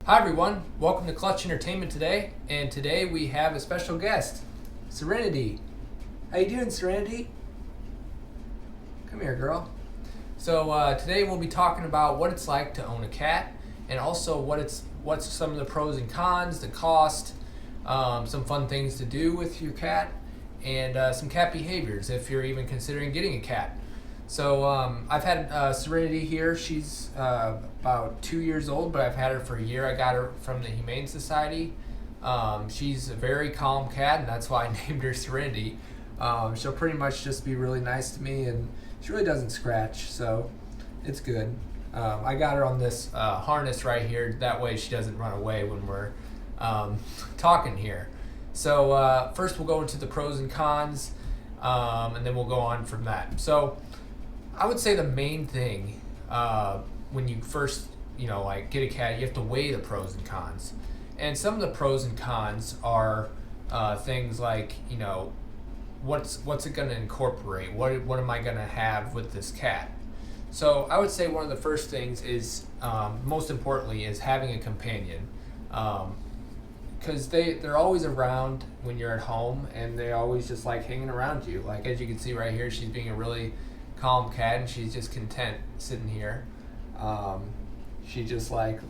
Hi everyone, welcome to Clutch Entertainment today, and today we have a special guest, Serenity. How you doing, Serenity? Come here, girl. So today we'll be talking about what it's like to own a cat, and also what's some of the pros and cons, the cost, some fun things to do with your cat, and some cat behaviors if you're even considering getting a cat. So I've had Serenity here. She's about 2 years old, but I've had her for a year. I got her from the Humane Society. She's a very calm cat, and that's why I named her Serenity. She'll pretty much just be really nice to me, and she really doesn't scratch, so it's good. I got her on this harness right here. That way she doesn't run away when we're talking here. So first we'll go into the pros and cons, and then we'll go on from that. So I would say the main thing when you first, like get a cat, you have to weigh the pros and cons. And some of the pros and cons are things like, what's it going to incorporate? What am I going to have with this cat? So I would say one of the first things is, most importantly, is having a companion. Because they're always around when you're at home, and they always just like hanging around you. Like as you can see right here, she's being a really calm cat, and she's just content sitting here. She just like,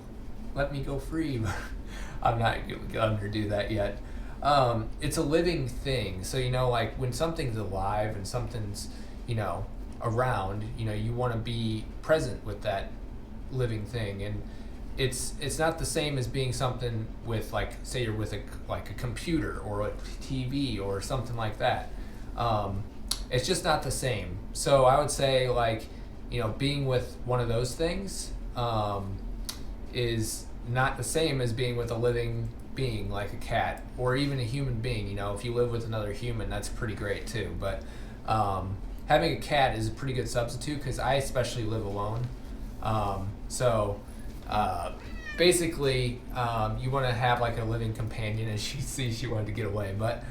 let me go free. I'm not gonna do that yet. It's a living thing, so like when something's alive and something's around, you want to be present with that living thing, and it's not the same as being something with, like, say you're with a computer or a TV or something like that. It's just not the same. So I would say, like, being with one of those things is not the same as being with a living being like a cat or even a human being. If you live with another human, that's pretty great too. But having a cat is a pretty good substitute, because I especially live alone. So basically, you want to have like a living companion, and she wanted to get away, but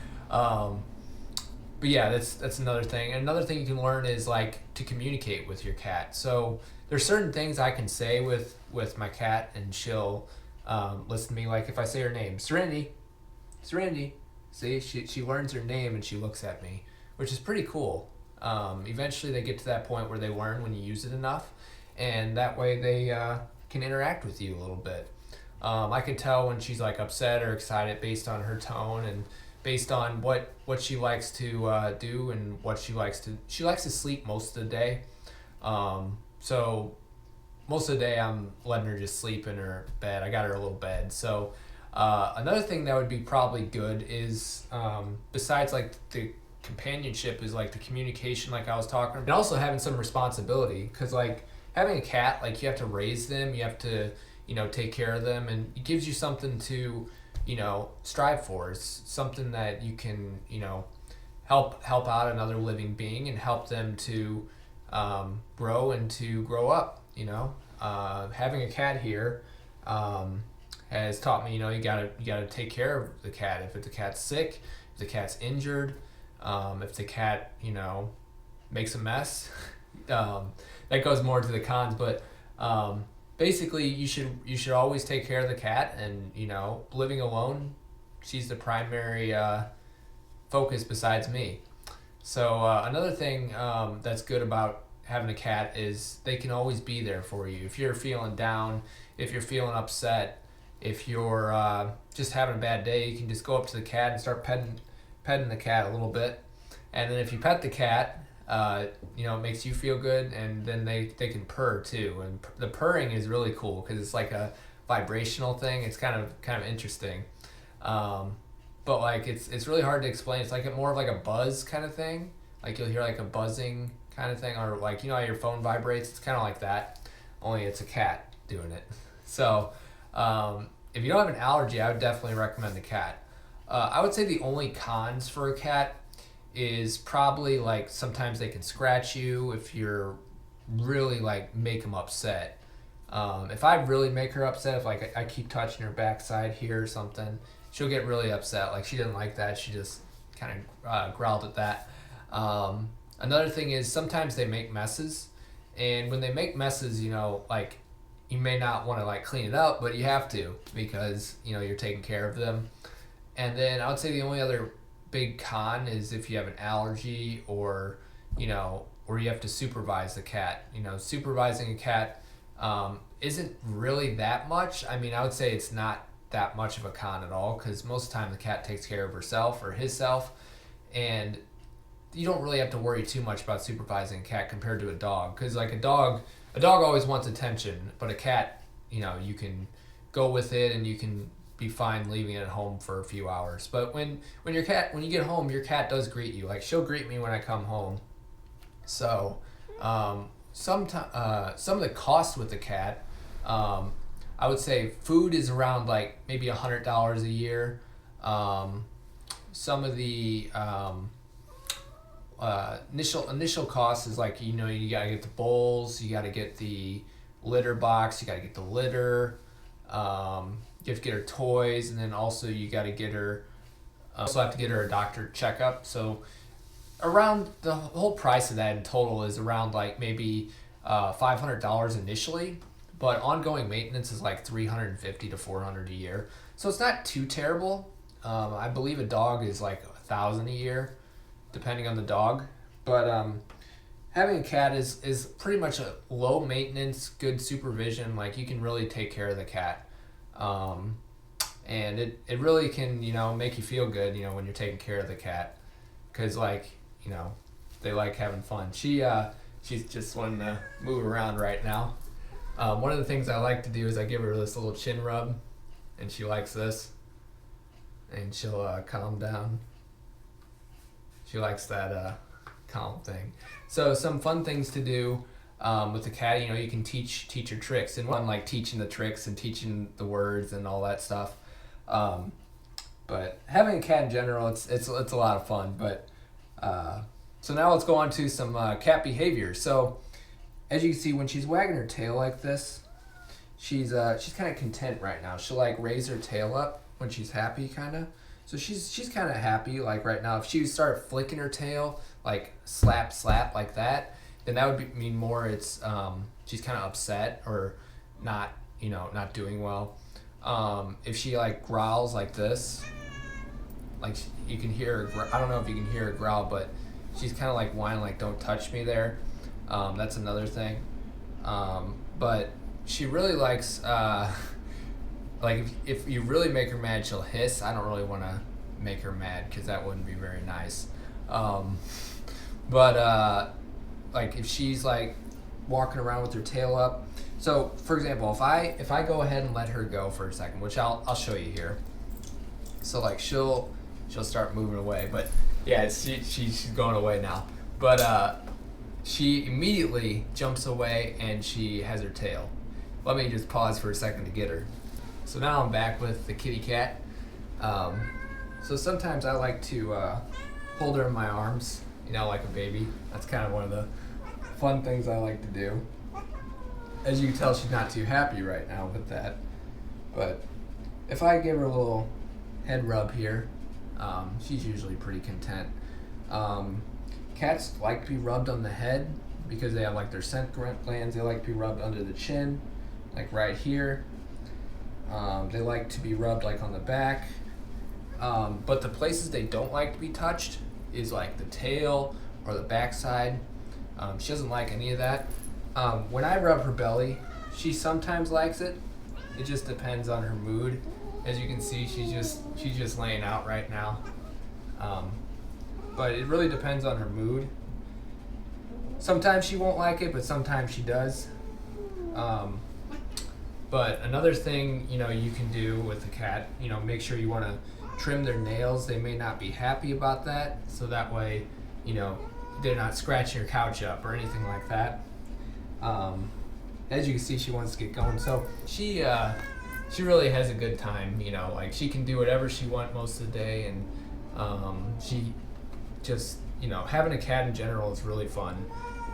yeah, that's another thing. And another thing you can learn is like to communicate with your cat. So there's certain things I can say with my cat, and she'll listen to me. Like if I say her name, Serenity, Serenity. See, she learns her name and she looks at me, which is pretty cool. Eventually they get to that point where they learn when you use it enough, and that way they can interact with you a little bit. I can tell when she's like upset or excited based on her tone, and based on what she likes to do, and what she likes to sleep most of the day. So most of the day I'm letting her just sleep in her bed. I got her a little bed. So another thing that would be probably good is, besides like the companionship, is like the communication, like I was talking about, and also having some responsibility, because like having a cat, like you have to raise them, you have to take care of them, and it gives you something to strive for. It's something that you can help out another living being, and help them to grow and to grow up. Having a cat here has taught me, you gotta take care of the cat. If the cat's sick, if the cat's injured, if the cat makes a mess. That goes more to the cons, but basically you should always take care of the cat. And living alone, she's the primary focus besides me. So another thing that's good about having a cat is they can always be there for you if you're feeling down, if you're feeling upset, if you're just having a bad day. You can just go up to the cat and start petting the cat a little bit, and then if you pet the cat, it makes you feel good, and then they can purr too. And the purring is really cool because it's like a vibrational thing. It's kind of interesting, but like it's really hard to explain. It's like more of like a buzz kind of thing. Like you'll hear like a buzzing kind of thing, or like how your phone vibrates. It's kind of like that, only it's a cat doing it. So if you don't have an allergy, I would definitely recommend the cat. I would say the only cons for a cat is probably like sometimes they can scratch you if you're really like make them upset. If I really make her upset, if like I keep touching her backside here or something, she'll get really upset. Like she didn't like that. She just kind of growled at that. Another thing is sometimes they make messes, and when they make messes, like you may not want to like clean it up, but you have to because you're taking care of them. And then I would say the only other big con is if you have an allergy or you have to supervise the cat. Supervising a cat isn't really that much. I mean, I would say it's not that much of a con at all because most of the time the cat takes care of herself or himself, and you don't really have to worry too much about supervising a cat compared to a dog because like a dog always wants attention, but a cat, you can go with it and you can be fine leaving it at home for a few hours. But when you get home, your cat does greet you. Like she'll greet me when I come home. So some of the costs with the cat, I would say food is around like maybe $100 a year. Some of the initial cost is like you gotta get the bowls, you gotta get the litter box, you gotta get the litter, you have to get her toys, and then also you gotta get her also have to get her a doctor checkup. So around the whole price of that in total is around like maybe $500 initially, but ongoing maintenance is like $350 to $400 a year. So it's not too terrible. I believe a dog is like $1,000 a year, depending on the dog. But having a cat is pretty much a low maintenance, good supervision. Like you can really take care of the cat, and it really can make you feel good when you're taking care of the cat, because they like having fun. She's just wanting to move around right now. One of the things I like to do is I give her this little chin rub, and she likes this, and she'll calm down. She likes that calm thing. So some fun things to do with the cat, you can teach her tricks, and one like teaching the tricks and teaching the words and all that stuff. But having a cat in general, it's a lot of fun. But so now let's go on to some cat behavior. So as you can see, when she's wagging her tail like this, she's kind of content right now. She'll like raise her tail up when she's happy, kind of. So she's kind of happy like right now. If she start flicking her tail, like slap like that, then that would mean more it's she's kind of upset or not doing well. If she like growls like this, like you can hear her, I don't know if you can hear her growl, but she's kind of like whining like don't touch me there. That's another thing. But she really likes like if you really make her mad, she'll hiss. I don't really want to make her mad because that wouldn't be very nice. But like if she's like walking around with her tail up. So for example, if I go ahead and let her go for a second, which I'll show you here. So like she'll start moving away, but yeah, she's going away now. But she immediately jumps away and she has her tail. Let me just pause for a second to get her. So now I'm back with the kitty cat. So sometimes I like to hold her in my arms, like a baby. That's kind of one of the fun things I like to do. As you can tell, she's not too happy right now with that. But if I give her a little head rub here, she's usually pretty content. Cats like to be rubbed on the head because they have like their scent glands. They like to be rubbed under the chin, like right here. They like to be rubbed like on the back. But the places they don't like to be touched is like the tail or the backside. She doesn't like any of that. When I rub her belly, she sometimes likes it. It just depends on her mood. As you can see, she's just laying out right now. But it really depends on her mood. Sometimes she won't like it, but sometimes she does. But another thing, you can do with the cat, make sure you want to trim their nails. They may not be happy about that, so that way, they're not scratching your couch up or anything like that. As you can see, she wants to get going. So she really has a good time, like she can do whatever she wants most of the day, and she just, having a cat in general is really fun.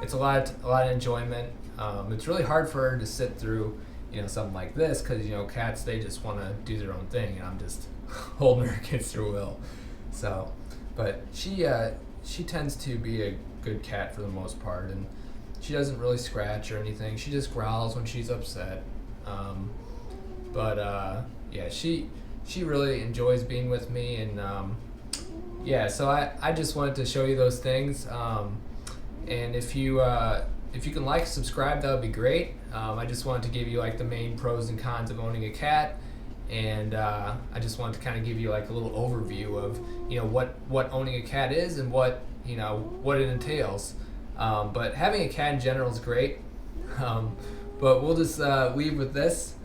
It's a lot of enjoyment. It's really hard for her to sit through, something like this because, cats, they just want to do their own thing, and I'm just holding her against her will. So, but she tends to be a good cat for the most part, and she doesn't really scratch or anything. She just growls when she's upset. Yeah, she really enjoys being with me, and yeah, so I just wanted to show you those things. And if you can like, subscribe, that would be great. I just wanted to give you like the main pros and cons of owning a cat, and I just wanted to kind of give you like a little overview of what owning a cat is and what what it entails. But having a cat in general is great. But we'll just leave with this.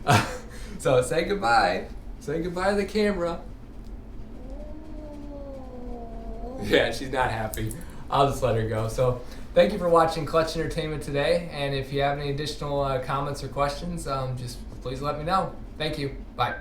So say goodbye. Say goodbye to the camera. Yeah, she's not happy. I'll just let her go. So thank you for watching Clutch Entertainment today. And if you have any additional comments or questions, just please let me know. Thank you. Bye.